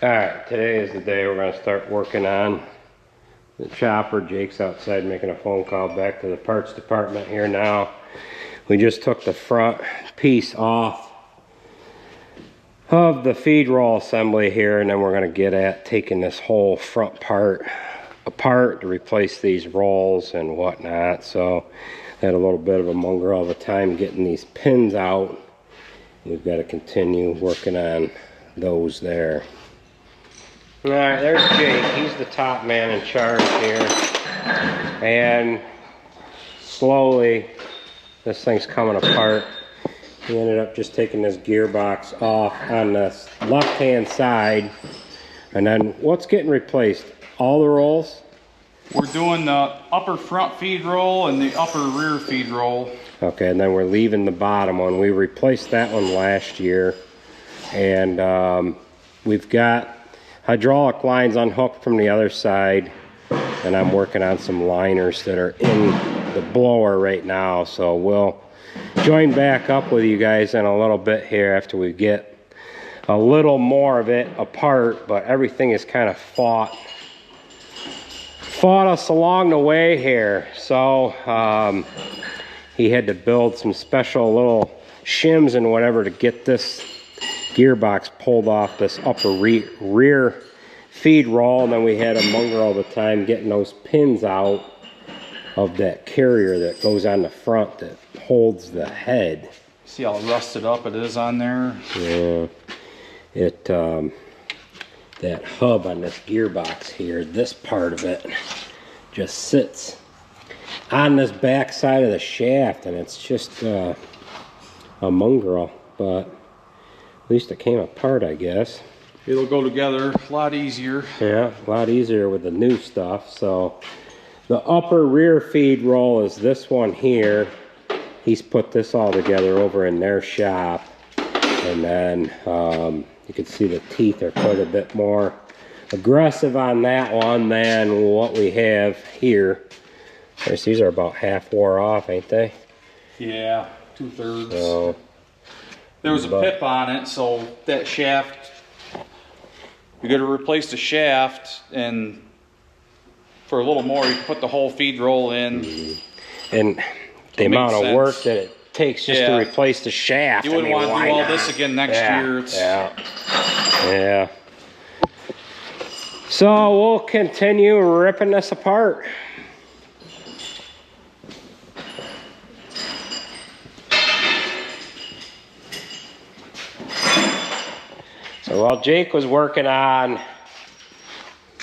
Alright, today is the day we're going to start working on the chopper. Jake's outside making a phone call back to the parts department here now. We just took the front piece off of the feed roll assembly here, and then we're going to get at taking this whole front part apart to replace these rolls and whatnot. So I had a little bit of a mongrel of a time getting these pins out. We've got to continue working on those there. Alright, there's Jake. He's the top man in charge here. And slowly this thing's coming apart. He ended up just taking this gearbox off on this left hand side. And then what's getting replaced? All the rolls? We're doing the upper front feed roll and the upper rear feed roll. Okay, and then we're leaving the bottom one. We replaced that one last year. And we've got hydraulic lines unhooked from the other side, and I'm working on some liners that are in the blower right now. So we'll join back up with you guys in a little bit here after we get a little more of it apart, but everything is kind of fought us along the way here. So he had to build some special little shims and whatever to get this gearbox pulled off this upper rear feed roll, and then we had a mongrel all the time getting those pins out of that carrier that goes on the front that holds the head. See how rusted up it is on there? Yeah, it that hub on this gearbox here, this part of it just sits on this back side of the shaft, and it's just a mongrel, but at least it came apart, I guess. It'll go together a lot easier. Yeah, a lot easier with the new stuff. So the upper rear feed roll is this one here. He's put this all together over in their shop. And then you can see the teeth are quite a bit more aggressive on that one than what we have here. Of course, these are about half wore off, ain't they? Yeah, 2/3. So, there was a pip on it, so that shaft, you got to replace the shaft, and for a little more, you put the whole feed roll in. And the amount of work that it takes just to replace the shaft. You wouldn't want to do all this again next year. Yeah. So we'll continue ripping this apart. So while Jake was working on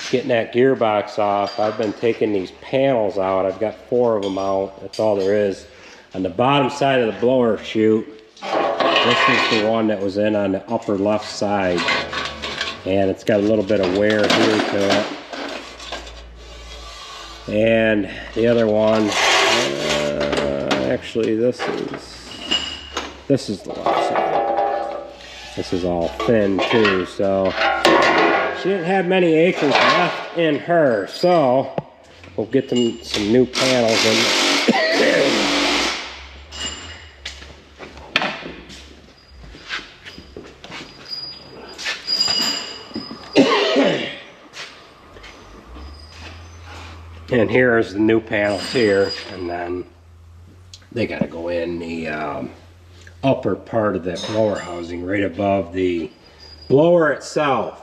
getting that gearbox off, I've been taking these panels out. I've got 4 of them out. That's all there is. On the bottom side of the blower chute, this is the one that was in on the upper left side. And it's got a little bit of wear here to it. And the other one, actually this is the left side. This is all thin too, so she didn't have many acres left in her, so we'll get them some new panels in. And here's the new panels here, and then they got to go in the upper part of that blower housing right above the blower itself.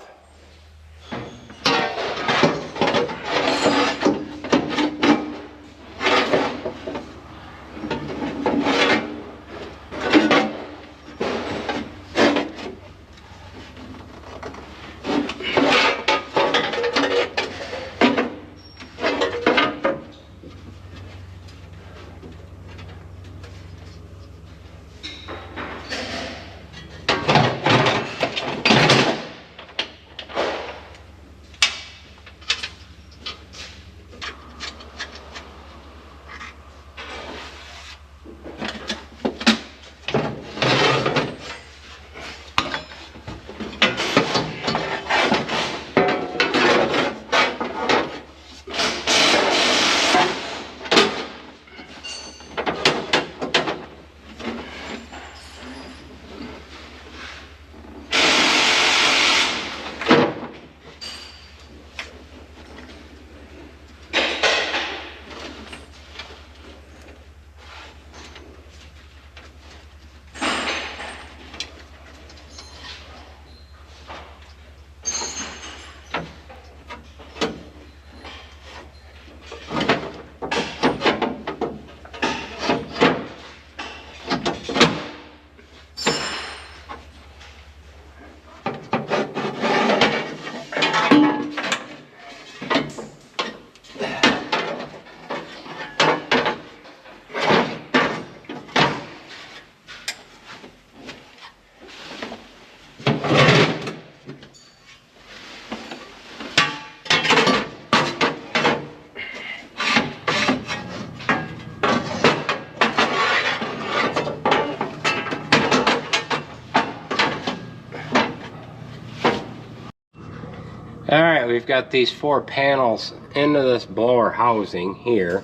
Alright, we've got these 4 panels into this blower housing here.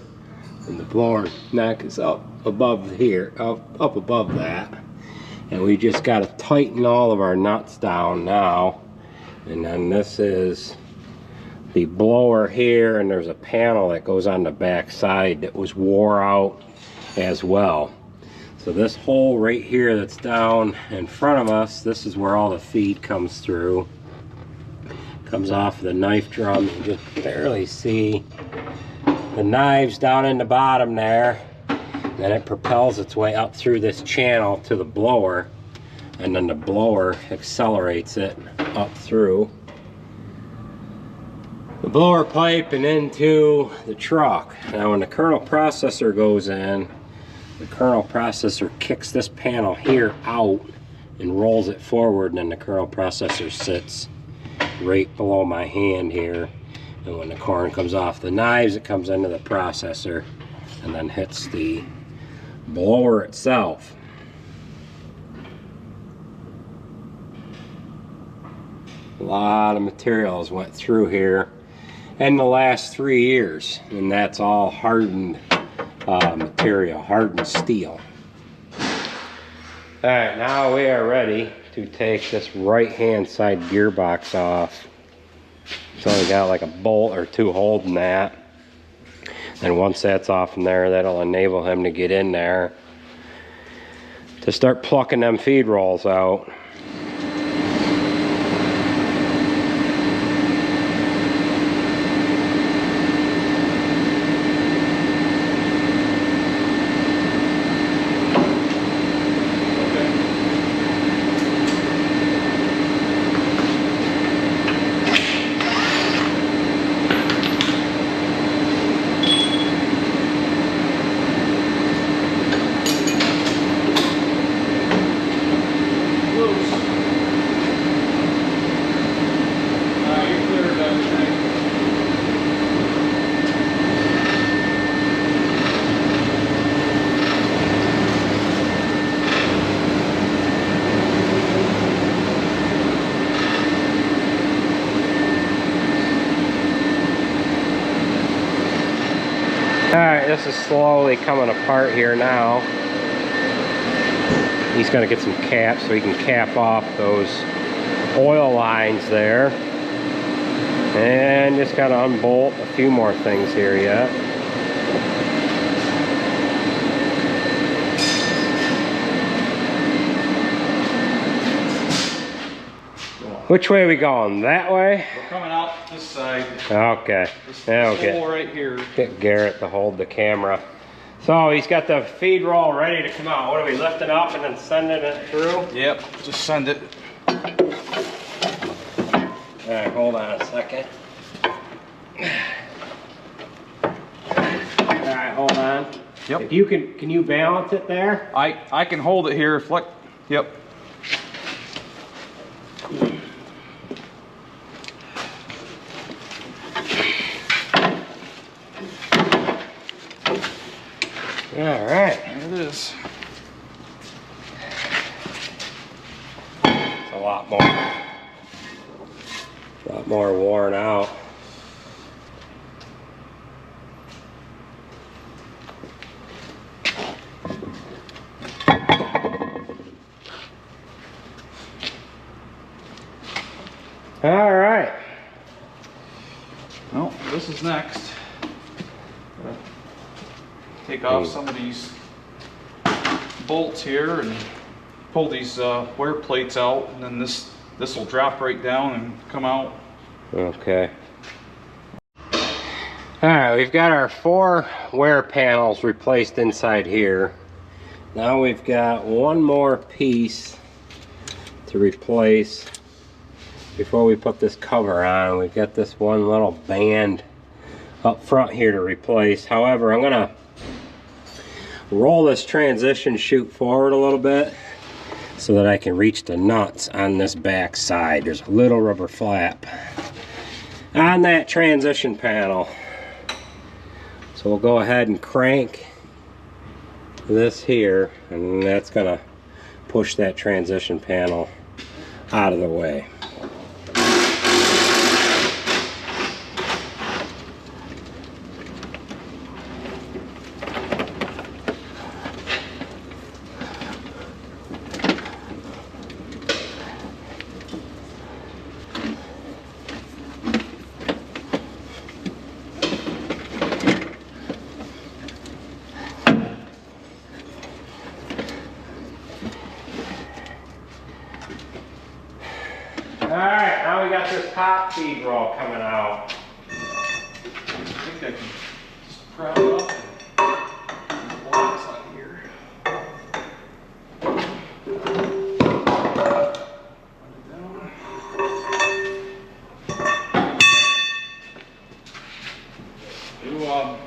And the blower neck is up above here, up above that. And we just got to tighten all of our nuts down now. And then this is the blower here, and there's a panel that goes on the back side that was wore out as well. So this hole right here that's down in front of us, this is where all the feed comes through. Comes off the knife drum. You just barely see the knives down in the bottom there. Then it propels its way up through this channel to the blower, and then the blower accelerates it up through the blower pipe and into the truck. Now when the kernel processor goes in, the kernel processor kicks this panel here out and rolls it forward, and then the kernel processor sits right below my hand here. And when the corn comes off the knives, it comes into the processor and then hits the blower itself. A lot of materials went through here in the last 3 years, and that's all hardened material, hardened steel. Alright, now we are ready to take this right hand side gearbox off. It's only got like a bolt or 2 holding that. And once that's off from there, that'll enable him to get in there to start plucking them feed rolls out. Alright, this is slowly coming apart here now. He's going to get some caps so he can cap off those oil lines there. And just got to unbolt a few more things here yet. Which way are we going? That way? We're coming out this side. Okay. This Okay. hole right here. Get Garrett to hold the camera. So he's got the feed roll ready to come out. What are we lifting up and then sending it through? Yep, just send it. Alright, hold on a second. Alright, hold on. Yep. If you can you balance it there? I can hold it here. Flex. Yep. Alright. There it is. It's a lot more worn out. Alright. Well, this is next. Take off some of these bolts here and pull these wear plates out, and then this will drop right down and come out. Okay. Alright, we've got our 4 wear panels replaced inside here. Now we've got one more piece to replace before we put this cover on. We've got this one little band up front here to replace. However, I'm gonna roll this transition chute forward a little bit so that I can reach the nuts on this back side. There's a little rubber flap on that transition panel. So we'll go ahead and crank this here, and that's gonna push that transition panel out of the way. now we got this top feed roll coming out. I think I can just prop it up and the blocks on here.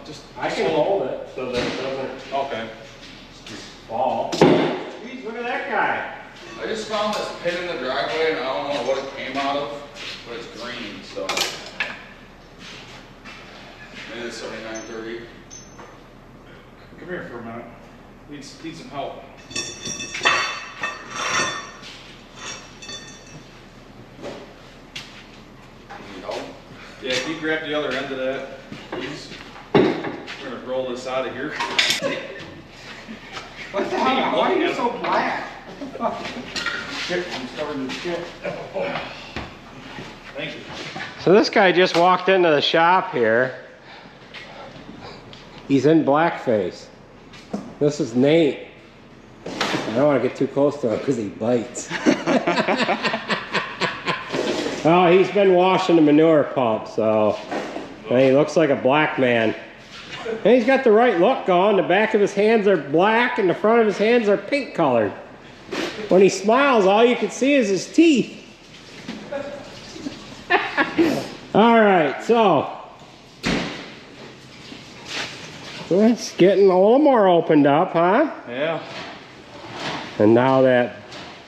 Just I can hold it so that it doesn't okay. fall. Jeez, look at that guy. I just found this pin in the driveway and I don't know what it came out of, but it's green, so. Maybe it's 7930. Come here for a minute. Need some help. Need help? Yeah, can you grab the other end of that, please? We're gonna roll this out of here. What the hell? Why are you so black? Shit, I'm starting to shit. Thank you. So this guy just walked into the shop here. He's in blackface. This is Nate. I don't want to get too close to him because he bites. Oh, he's been washing the manure pump, so and he looks like a black man. And he's got the right look going. The back of his hands are black and the front of his hands are pink colored. When he smiles, all you can see is his teeth. All right, so it's getting a little more opened up, huh? Yeah. And now that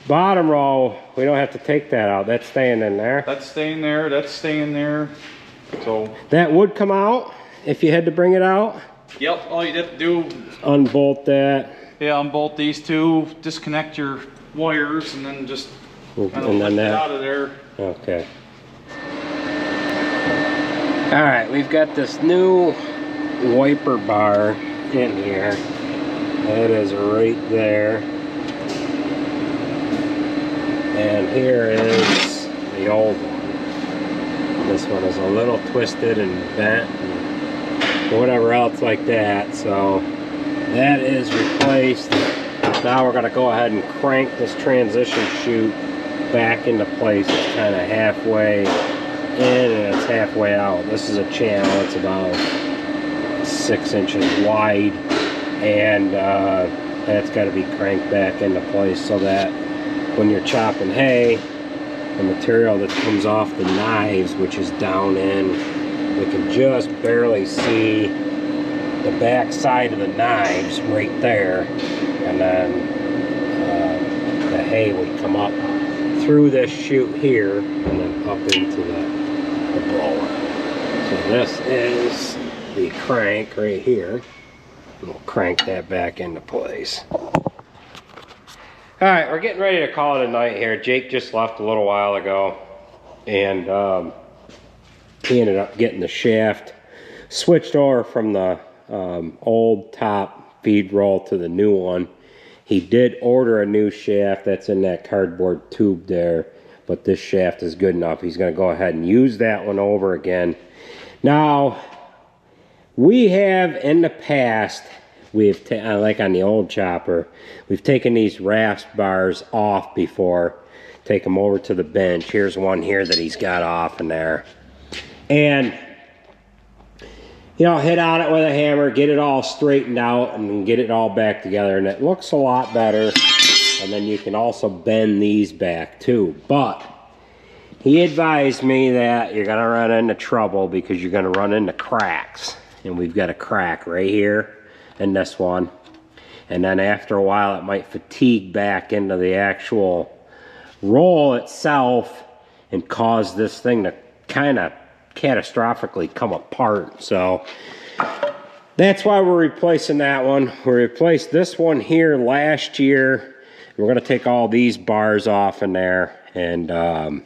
bottom row, we don't have to take that out. That's staying in there. That's staying there. That's staying there. So. That would come out if you had to bring it out. Yep. All you have to do. Unbolt that. Yeah, unbolt these two. Disconnect your wires, and then just kind of And then lift it that. out of there. Okay. All right, we've got this new wiper bar in here. It is right there. And here is the old one. This one is a little twisted and bent and whatever else like that. So that is replaced. Now we're gonna go ahead and crank this transition chute back into place. It's kind of halfway in and it's halfway out. This is a channel. It's about 6 inches wide, and that's got to be cranked back into place so that when you're chopping hay, the material that comes off the knives, which is down in, we can just barely see the back side of the knives right there, and then the hay would come up through this chute here and then up into the blower. So this is the crank right here. We'll crank that back into place. All right, we're getting ready to call it a night here. Jake just left a little while ago, and he ended up getting the shaft switched over from the old top feed roll to the new one. He did order a new shaft that's in that cardboard tube there, but this shaft is good enough. He's going to go ahead and use that one over again. Now, we have in the past, we've like on the old chopper, we've taken these rasp bars off before, take them over to the bench. Here's one here that he's got off in there. And, you know, hit on it with a hammer, get it all straightened out and get it all back together. And it looks a lot better. And then you can also bend these back too. But he advised me that you're gonna run into trouble because you're gonna run into cracks. And we've got a crack right here in this one. And then after a while it might fatigue back into the actual roll itself and cause this thing to kind of catastrophically come apart. So that's why we're replacing that one. We replaced this one here last year. We're going to take all these bars off in there and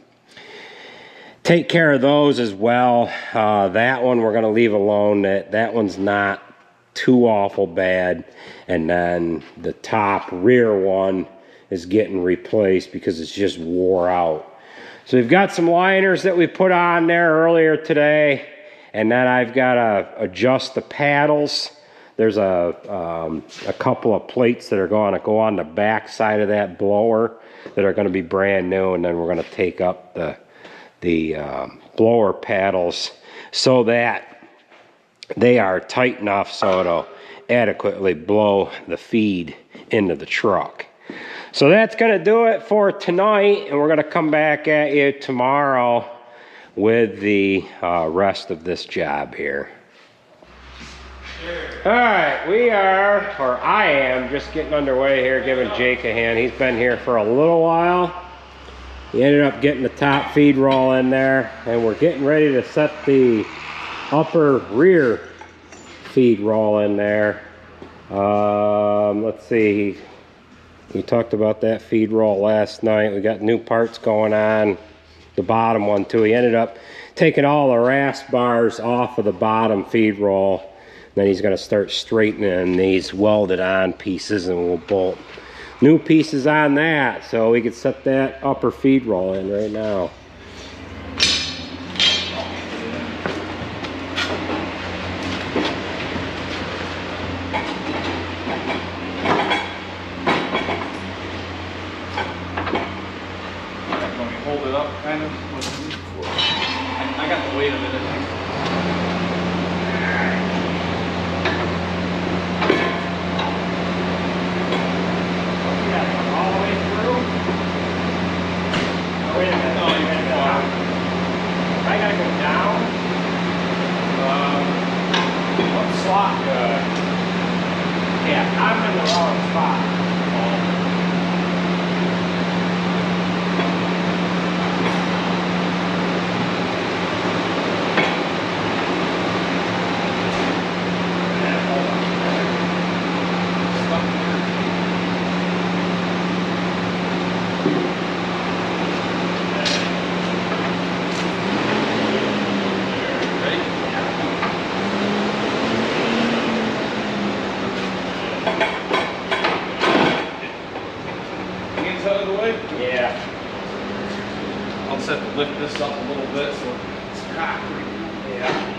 take care of those as well. That one we're going to leave alone. That one's not too awful bad. And then the top rear one is getting replaced because it's just wore out. So we've got some liners that we put on there earlier today, and then I've got to adjust the paddles. There's a couple of plates that are going to go on the back side of that blower that are going to be brand new, and then we're going to take up the blower paddles so that they are tight enough so it'll adequately blow the feed into the truck. So that's going to do it for tonight, and we're going to come back at you tomorrow with the rest of this job here. All right, I am just getting underway here, giving Jake a hand. He's been here for a little while. He ended up getting the top feed roll in there, and we're getting ready to set the upper rear feed roll in there. Let's see, we talked about that feed roll last night. We got new parts going on the bottom one too. He ended up taking all the rasp bars off of the bottom feed roll. Then he's going to start straightening these welded on pieces, and we'll bolt new pieces on that so we can set that upper feed roll in right now. Let me hold it up kind of. I got the weight of it, I think. Slot good. Yeah, I'm in the wrong spot. Out of the way? Yeah. I'll just have to lift this up a little bit so it's cocked. Yeah.